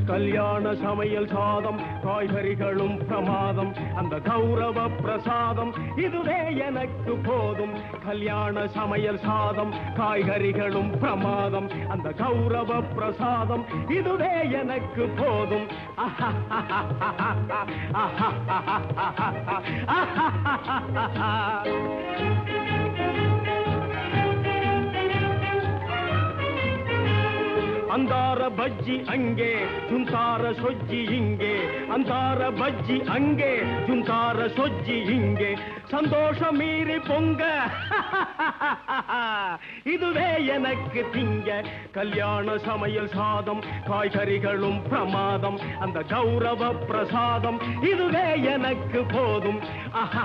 கல்யாண சமையல் சாதம் காய்கறிகளும் பிரமாதம் அந்த கௌரவ பிரசாதம் இதுவே எனக்கு போதும் கல்யாண சமையல் சாதம் காய்கறிகளும் பிரமாதம் அந்த கௌரவ பிரசாதம் இதுவே எனக்கு போதும் अंदार बज्जी अंगे जुंतार सोज्जी इंगे अंदार बज्जी अंगे जुंतार सोज्जी इंगे संतोष मीरी पोंग இதுவே எனக்கு திங்க கல்யாண சமையல் சாதம் காய்கறிகளும் பிரமாதம் அந்த கௌரவ பிரசாதம் இதுவே எனக்கு போதும் ஆஹா